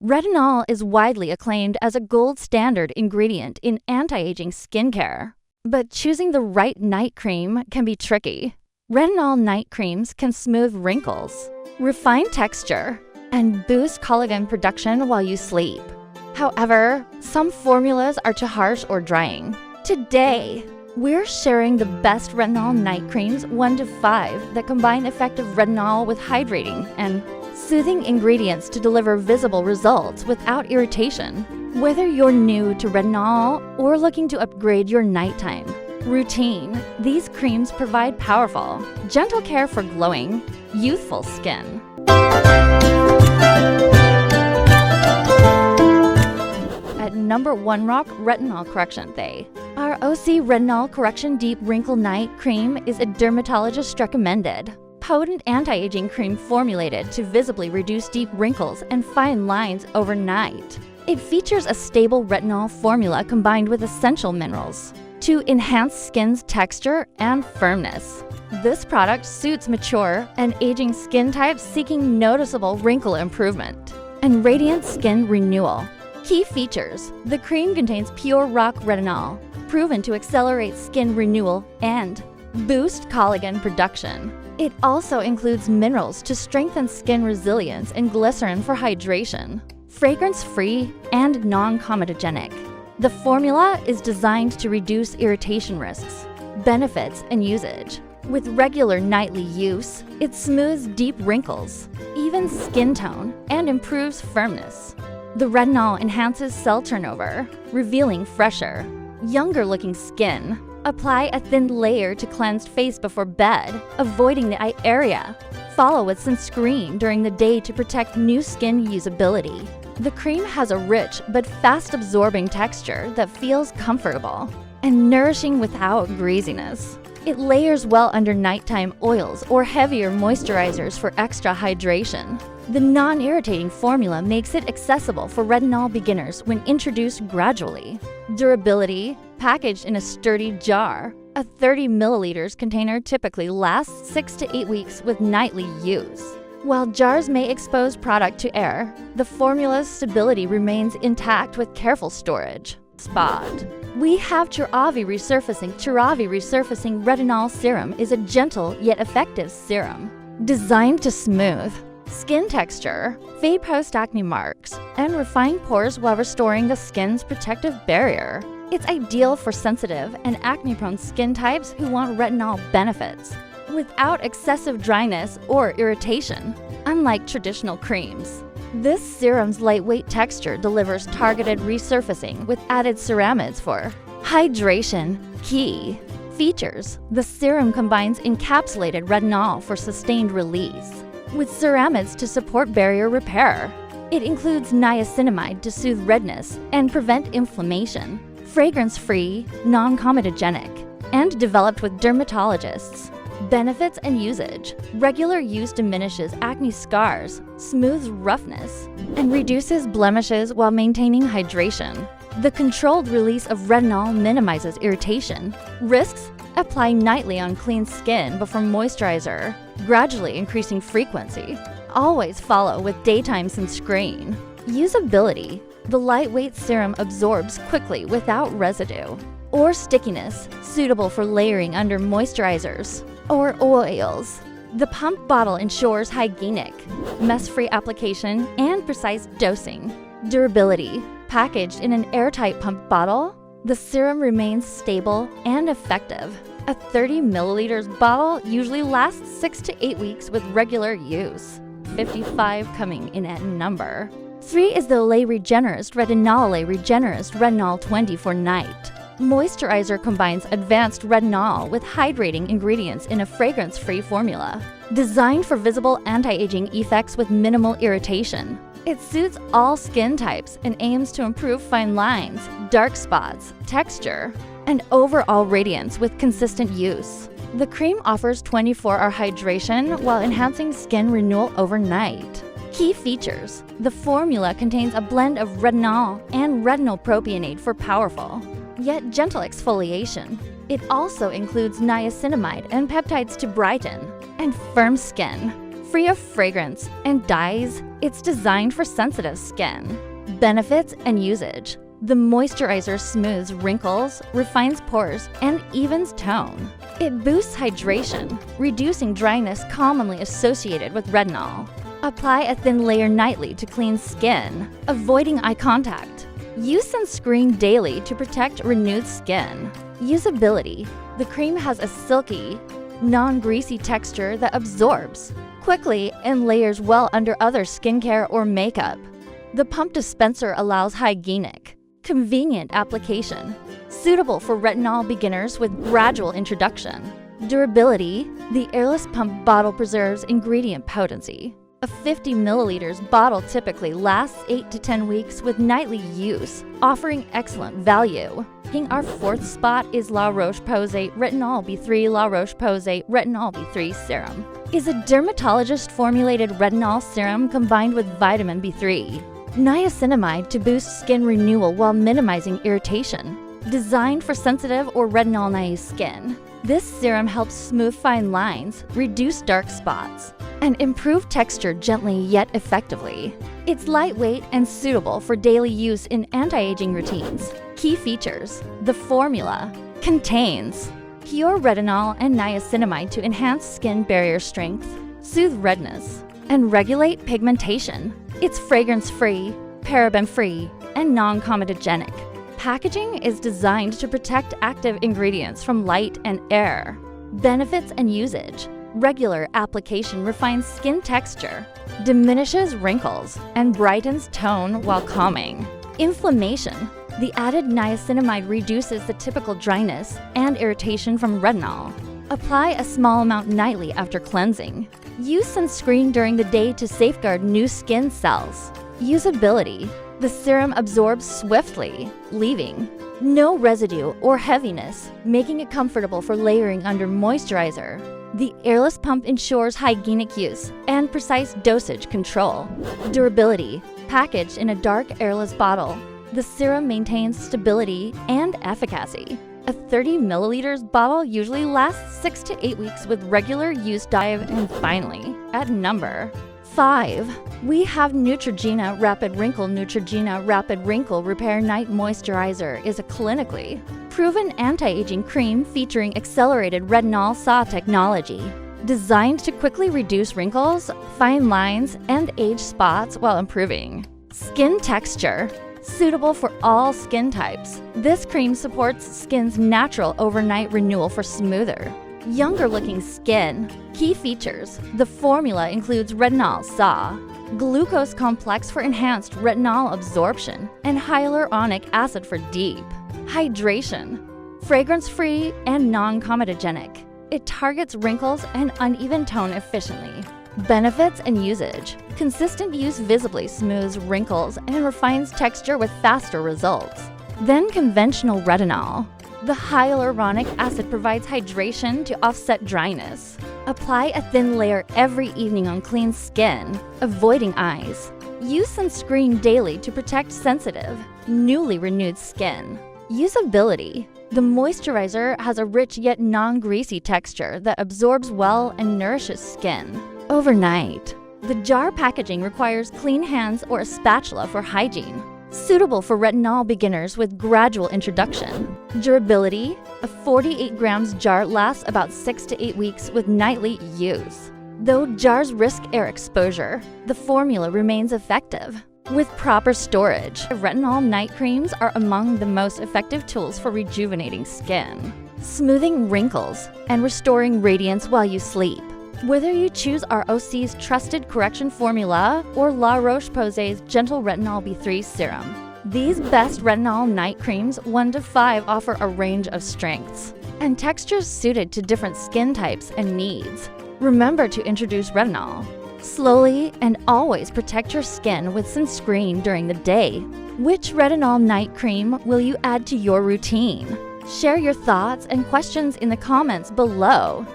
Retinol is widely acclaimed as a gold standard ingredient in anti-aging skincare. But choosing the right night cream can be tricky. Retinol night creams can smooth wrinkles, refine texture, and boost collagen production while you sleep. However, some formulas are too harsh or drying. Today, we're sharing the best retinol night creams 1 to 5 that combine effective retinol with hydrating and soothing ingredients to deliver visible results without irritation. Whether you're new to retinol or looking to upgrade your nighttime routine, these creams provide powerful, gentle care for glowing, youthful skin. At number 1, RoC Retinol Correction. Our RoC Retinol Correction Deep Wrinkle Night Cream is a dermatologist recommended, potent anti-aging cream formulated to visibly reduce deep wrinkles and fine lines overnight. It features a stable retinol formula combined with essential minerals to enhance skin's texture and firmness. This product suits mature and aging skin types seeking noticeable wrinkle improvement and radiant skin renewal. Key features: the cream contains pure RoC retinol, proven to accelerate skin renewal and boost collagen production. It also includes minerals to strengthen skin resilience and glycerin for hydration. Fragrance-free and non-comedogenic. The formula is designed to reduce irritation risks, benefits, and usage. With regular nightly use, it smooths deep wrinkles, evens skin tone, and improves firmness. The retinol enhances cell turnover, revealing fresher, younger-looking skin. Apply a thin layer to cleansed face before bed, avoiding the eye area. Follow with sunscreen during the day to protect new skin usability. The cream has a rich but fast-absorbing texture that feels comfortable and nourishing without greasiness. It layers well under nighttime oils or heavier moisturizers for extra hydration. The non-irritating formula makes it accessible for retinol beginners when introduced gradually. Durability, packaged in a sturdy jar. A 30 milliliters container typically lasts 6 to 8 weeks with nightly use. While jars may expose product to air, the formula's stability remains intact with careful storage. Spot. We have CeraVe Resurfacing. CeraVe Resurfacing Retinol Serum is a gentle yet effective serum designed to smooth skin texture, fade post-acne marks, and refine pores while restoring the skin's protective barrier. It's ideal for sensitive and acne-prone skin types who want retinol benefits without excessive dryness or irritation, unlike traditional creams. This serum's lightweight texture delivers targeted resurfacing with added ceramides for hydration. Key features: the serum combines encapsulated retinol for sustained release, with ceramides to support barrier repair. It includes niacinamide to soothe redness and prevent inflammation. Fragrance-free, non-comedogenic, and developed with dermatologists. Benefits and usage: regular use diminishes acne scars, smooths roughness, and reduces blemishes while maintaining hydration. The controlled release of retinol minimizes irritation. Risks: apply nightly on clean skin before moisturizer, gradually increasing frequency. Always follow with daytime sunscreen. Usability: the lightweight serum absorbs quickly without residue or stickiness, suitable for layering under moisturizers or oils. The pump bottle ensures hygienic, mess-free application and precise dosing. Durability: packaged in an airtight pump bottle, the serum remains stable and effective. A 30 milliliters bottle usually lasts 6 to 8 weeks with regular use. 55 coming in at number 3 is the Olay Regenerist Olay Regenerist Retinol 24 Night. Moisturizer combines advanced retinol with hydrating ingredients in a fragrance-free formula, designed for visible anti-aging effects with minimal irritation. It suits all skin types and aims to improve fine lines, dark spots, texture, and overall radiance with consistent use. The cream offers 24-hour hydration while enhancing skin renewal overnight. Key features: the formula contains a blend of retinol and retinol propionate for powerful, yet gentle exfoliation. It also includes niacinamide and peptides to brighten and firm skin. Free of fragrance and dyes, it's designed for sensitive skin. Benefits and usage. The moisturizer smooths wrinkles, refines pores, and evens tone. It boosts hydration, reducing dryness commonly associated with retinol. Apply a thin layer nightly to clean skin, avoiding eye contact. Use sunscreen daily to protect renewed skin. Usability. The cream has a silky, non-greasy texture that absorbs quickly and layers well under other skincare or makeup. The pump dispenser allows hygienic, convenient application, suitable for retinol beginners with gradual introduction. Durability. The airless pump bottle preserves ingredient potency. A 50 milliliters bottle typically lasts 8 to 10 weeks with nightly use, offering excellent value. Our fourth spot is La Roche-Posay Retinol B3 La Roche-Posay Retinol B3 Serum. Is a dermatologist-formulated retinol serum combined with vitamin B3. Niacinamide to boost skin renewal while minimizing irritation. Designed for sensitive or retinol-naive skin, this serum helps smooth fine lines, reduce dark spots, and improve texture gently yet effectively. It's lightweight and suitable for daily use in anti-aging routines. Key features. The formula contains pure retinol and niacinamide to enhance skin barrier strength, soothe redness, and regulate pigmentation. It's fragrance-free, paraben-free, and non-comedogenic. Packaging is designed to protect active ingredients from light and air. Benefits and usage. Regular application refines skin texture, diminishes wrinkles, and brightens tone while calming. Inflammation. The added niacinamide reduces the typical dryness and irritation from retinol. Apply a small amount nightly after cleansing. Use sunscreen during the day to safeguard new skin cells. Usability. The serum absorbs swiftly, leaving no residue or heaviness, making it comfortable for layering under moisturizer. The airless pump ensures hygienic use and precise dosage control. Durability. Packaged in a dark airless bottle, the serum maintains stability and efficacy. A 30 milliliters bottle usually lasts 6 to 8 weeks with regular use. And finally, at number 5, we have Neutrogena Rapid Wrinkle. Neutrogena Rapid Wrinkle Repair Night Moisturizer is a clinically proven anti-aging cream featuring accelerated retinol SAW technology. Designed to quickly reduce wrinkles, fine lines, and age spots while improving skin texture. Suitable for all skin types, this cream supports skin's natural overnight renewal for smoother, younger-looking skin. Key features. The formula includes retinol SAW, glucose complex for enhanced retinol absorption, and hyaluronic acid for deep hydration. Fragrance-free and non-comedogenic. It targets wrinkles and uneven tone efficiently. Benefits and usage. Consistent use visibly smooths wrinkles and refines texture with faster results than conventional retinol. The hyaluronic acid provides hydration to offset dryness. Apply a thin layer every evening on clean skin, avoiding eyes. Use sunscreen daily to protect sensitive, newly renewed skin. Usability. The moisturizer has a rich yet non-greasy texture that absorbs well and nourishes skin overnight. The jar packaging requires clean hands or a spatula for hygiene. Suitable for retinol beginners with gradual introduction. Durability. A 48 grams jar lasts about 6 to 8 weeks with nightly use. Though jars risk air exposure, the formula remains effective. With proper storage, Retinol Night Creams are among the most effective tools for rejuvenating skin, smoothing wrinkles, and restoring radiance while you sleep. Whether you choose RoC's trusted correction formula or La Roche-Posay's gentle Retinol B3 serum, these best retinol night creams 1 to 5 offer a range of strengths and textures suited to different skin types and needs. Remember to introduce retinol slowly and always protect your skin with sunscreen during the day. Which retinol night cream will you add to your routine? Share your thoughts and questions in the comments below.